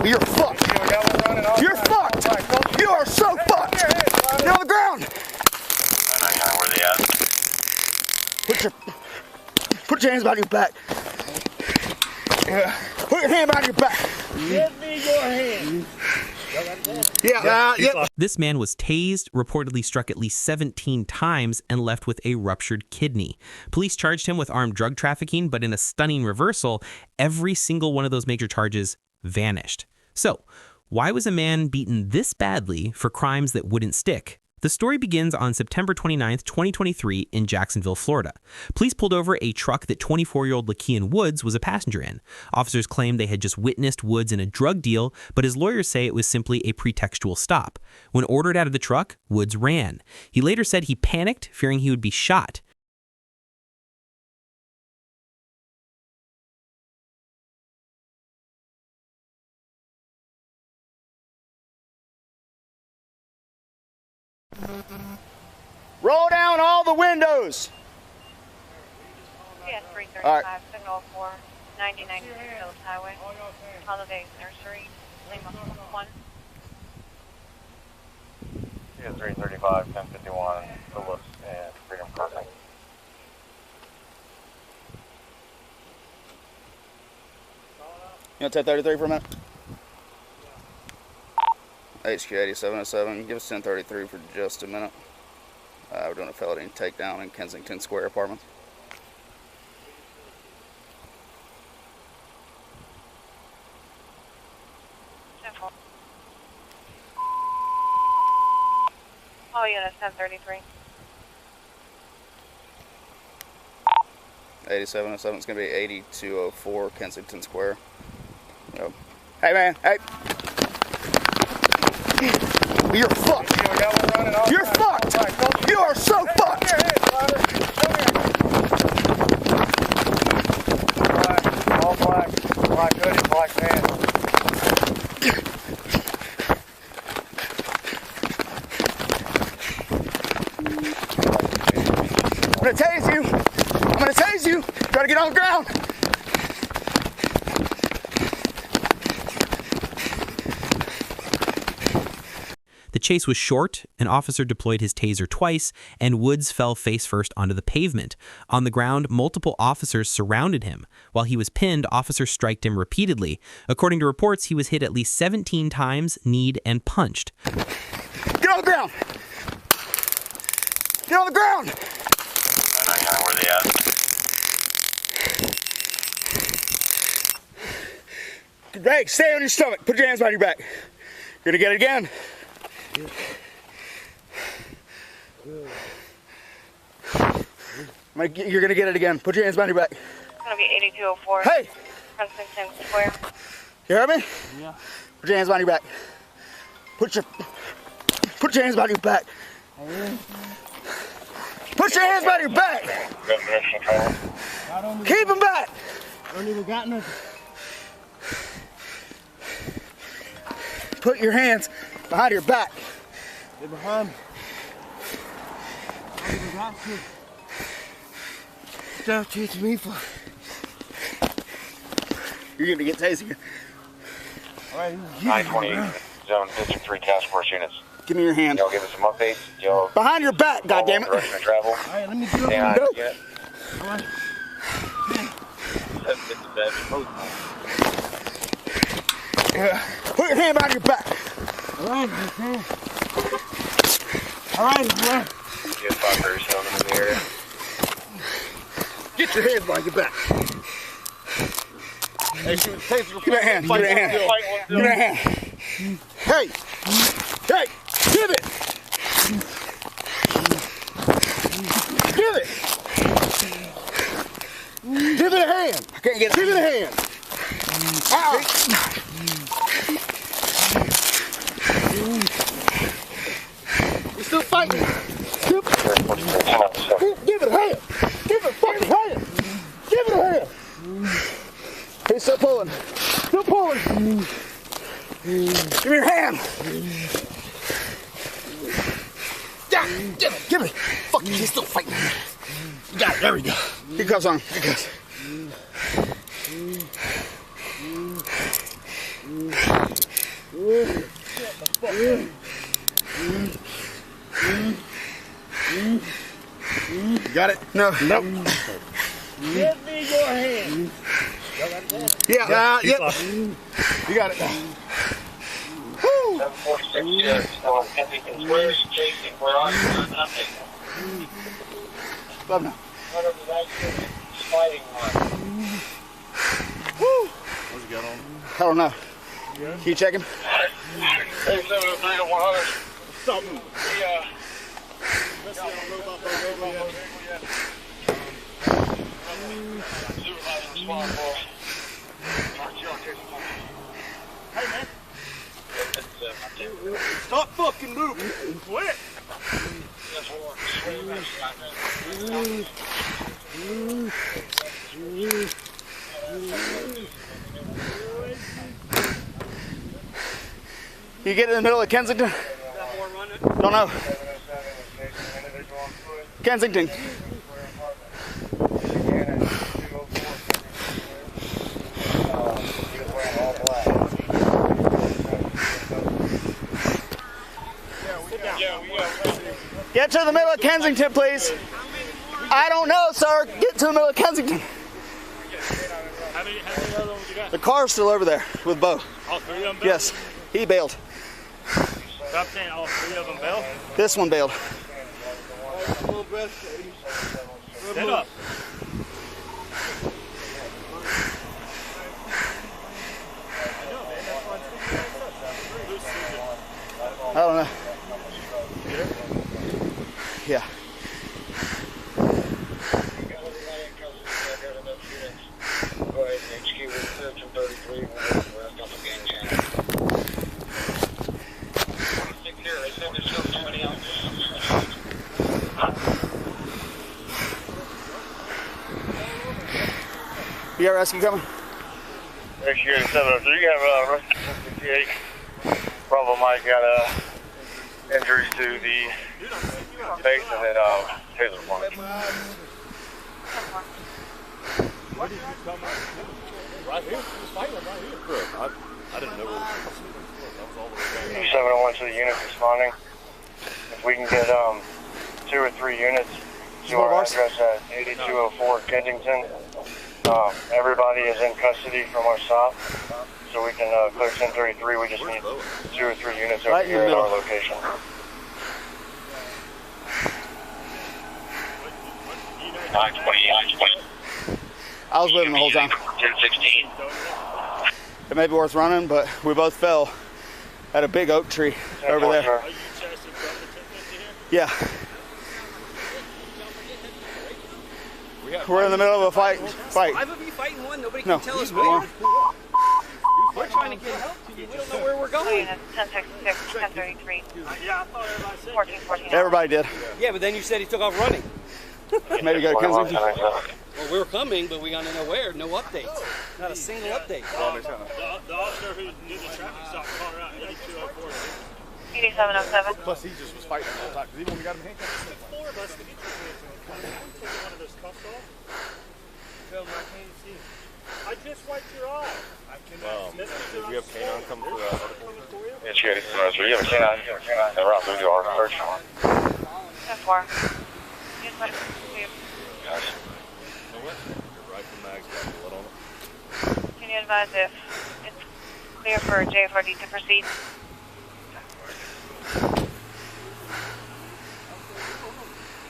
You're fucked. You're fucked. You are so fucked. You're on the ground. Where they at? Put your hands behind your back. Put your hand behind your back. Give me your hand. Yeah. This man was tased, reportedly struck at least 17 times, and left with a ruptured kidney. Police charged him with armed drug trafficking, but in a stunning reversal, every single one of those major charges vanished. So, why was a man beaten this badly for crimes that wouldn't stick? The story begins on September 29th, 2023 in Jacksonville, Florida. Police pulled over a truck that 24-year-old Lakean Woods was a passenger in. Officers claimed they had just witnessed Woods in a drug deal, but his lawyers say it was simply a pretextual stop. When ordered out of the truck, Woods ran. He later said he panicked, fearing he would be shot. Roll down all the windows. Yeah, 335, All right. 704, 9096 Hills Highway, Holiday Nursery, Lima 1. Yeah, 335, 1051, Phillips, and Freedom Crossing. You want to take 33 for a minute? HQ 8707, give us 1033 for just a minute. We're doing a felony takedown in Kensington Square Apartments. Oh yeah, that's 1033. 8707, it's going to be 8204 Kensington Square. Yep. Hey man, hey! You're fucked! You're fucked! You are so fucked! All black hoodie, black pants. I'm gonna tase you! I'm gonna tase you! Try to get on the ground! The chase was short, an officer deployed his taser twice, and Woods fell face first onto the pavement. On the ground, multiple officers surrounded him. While he was pinned, officers striked him repeatedly. According to reports, he was hit at least 17 times, kneed, and punched. Get on the ground! Get on the ground! Where they at? Hey, stay on your stomach. Put your hands behind your back. You're gonna get it again. You're gonna get it again. Put your hands behind your back. It's gonna be 8204. Hey! Kensington Square. You heard me? Yeah. Put your hands behind your back. Put your hands behind your back. Put your hands behind your back. Keep them back. I don't even got nothing. Put your hands behind your back. They're behind me. I don't even got to. Stop chasing me for. You're gonna get tased again. All right, 920 Zone District 3 Task Force units. Give me your hand. Y'all give us some updates. Y'all Behind your back, goddammit. direction of travel. All right, let me get up. Stay on Go. unit. All right. Put your hand behind your back. All right, okay. All right. Get 537 in the area. Get your hands behind your back. Hey, shoot, Taser. Give me that hand. Give me that hand. Give me that hand. Hey! Hey! Give it! Give it! Give it a hand! I can't get it. Give it a hand! Ow! We're still fighting. Give it a hand! Give it a fucking hand! Give it a hand! Hey, still pulling. Still pulling. Give me your hand. Yeah, give me. Fuck you, he's still fighting. You got it, there we go. Here goes on, here goes. Got it? No. Nope. Give me your hand. Yeah. Yep. You got it. Woo. 746, where's Jason? Where are you? Nothing. Love now. Fighting one. Woo. What's it got on? I don't know. Can you check him? Hey, 703 to 100. Something. Yeah. Let's see, I don't know about that label yet. Supervisor respond for. Hey, man. Stop fucking moving. Quit. You get in the middle of Kensington? Don't know. Kensington. Get to the middle of Kensington, please. I don't know, sir. Get to the middle of Kensington. How many other ones you got? The car's still over there with Bo. All three of them bailed? Yes, he bailed. Stop saying all three of them bailed. This one bailed. Stand up. I don't know. Yeah. Go ahead and HQ with 33. You got rescue coming? HQ 703, you have rescue 58. Bravo Mike got injuries to the face and then taser plunge. Where did you come out? Right here. He was fighting right here. I didn't know where that was all the way down. 701 to the units responding. If we can get 2 or 3 units to our address at 8204 Kensington. Everybody is in custody from our stop, so we can clear 1033. We just need 2 or 3 units over here at our location. I was with him the whole time. 1016. It may be worth running, but we both fell at a big oak tree over there. Are you chasing from the 1050 here? Yeah. We're in the middle of a fight. 5 of you fighting one, nobody can No. tell us where. We're trying to get help to you. We don't know where we're going. 1066, 1033, Yeah, I thought everybody said 1414. Everybody did. Yeah, but then you said he took off running. Maybe go to Kensington. Well, we were coming, but we got to know where. No updates. Not a single update. the officer who did the traffic stop called her out. 8204. 8707. Plus, he just was fighting the whole time. Because even when we got him handcuffed. 4 of us to get you. Take one of those cuffs off. Tell him I can't see. I just wiped your eye. I cannot see. Do you have canine come for that article? It's good. You have a canine. And we're out through our search. 10-4. Use my Yes. Can you advise if it's clear for JFRD to proceed?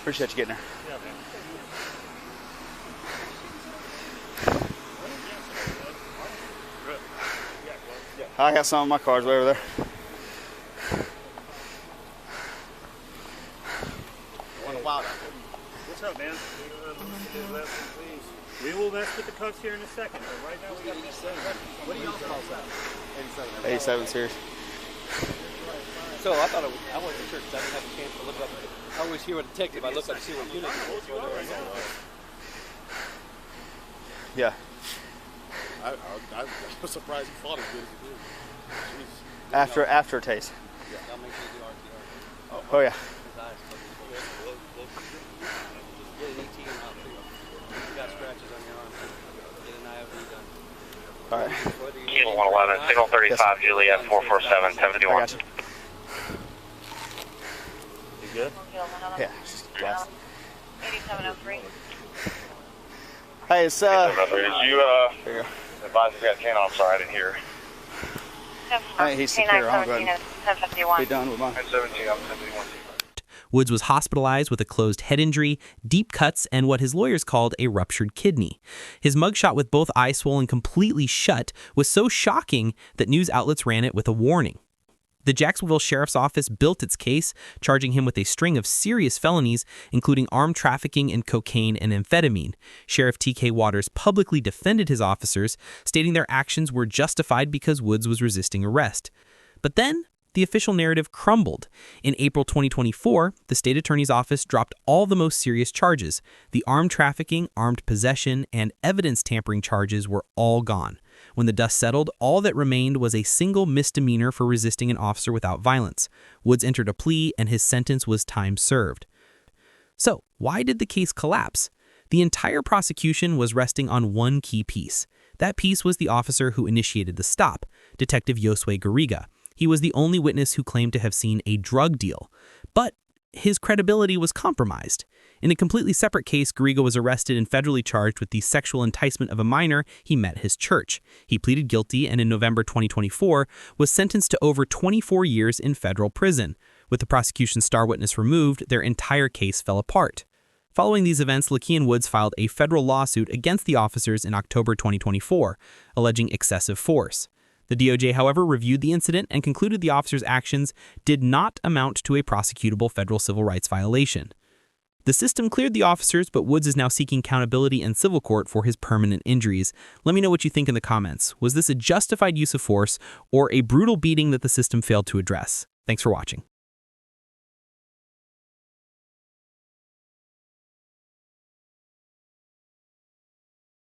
Appreciate you getting there. I got some of my cars way over there. What's up, man? We will mess with the cuffs here in a second, but right now we got this thing. What do y'all call that? 87 series. So I thought I wasn't sure because I didn't have a chance to look up. I always hear a detective. I look up to see what unit it was. Yeah. I was surprised he fought as good as he did. After Tased. I'll make sure you do RTR. Oh yeah. His eyes closed. Get an ET and out too. You got scratches on your arm. Get an IOD done. All right. Kilo 111, signal 35, Juliet 447, 1051. I got you. You good? Yeah, just gas. 8703. Hey, it's Did you there you go. advise if you got 10 on? I'm sorry, I didn't hear. Hey, he's secure. I'll go ahead and 1051. be done with mine. 1017, I'm 1051. Woods was hospitalized with a closed head injury, deep cuts, and what his lawyers called a ruptured kidney. His mugshot with both eyes swollen completely shut was so shocking that news outlets ran it with a warning. The Jacksonville Sheriff's Office built its case, charging him with a string of serious felonies, including armed trafficking in cocaine and amphetamine. Sheriff T.K. Waters publicly defended his officers, stating their actions were justified because Woods was resisting arrest. But then, the official narrative crumbled. In April 2024, the state attorney's office dropped all the most serious charges. The armed trafficking, armed possession, and evidence tampering charges were all gone. When the dust settled, all that remained was a single misdemeanor for resisting an officer without violence. Woods entered a plea, and his sentence was time served. So, why did the case collapse? The entire prosecution was resting on one key piece. That piece was the officer who initiated the stop, Detective Josue Garriga. He was the only witness who claimed to have seen a drug deal. But his credibility was compromised. In a completely separate case, Garriga was arrested and federally charged with the sexual enticement of a minor he met at his church. He pleaded guilty and in November 2024 was sentenced to over 24 years in federal prison. With the prosecution's star witness removed, their entire case fell apart. Following these events, Lakean Woods filed a federal lawsuit against the officers in October 2024, alleging excessive force. The DOJ, however, reviewed the incident and concluded the officers' actions did not amount to a prosecutable federal civil rights violation. The system cleared the officers, but Woods is now seeking accountability in civil court for his permanent injuries. Let me know what you think in the comments. Was this a justified use of force or a brutal beating that the system failed to address? Thanks for watching.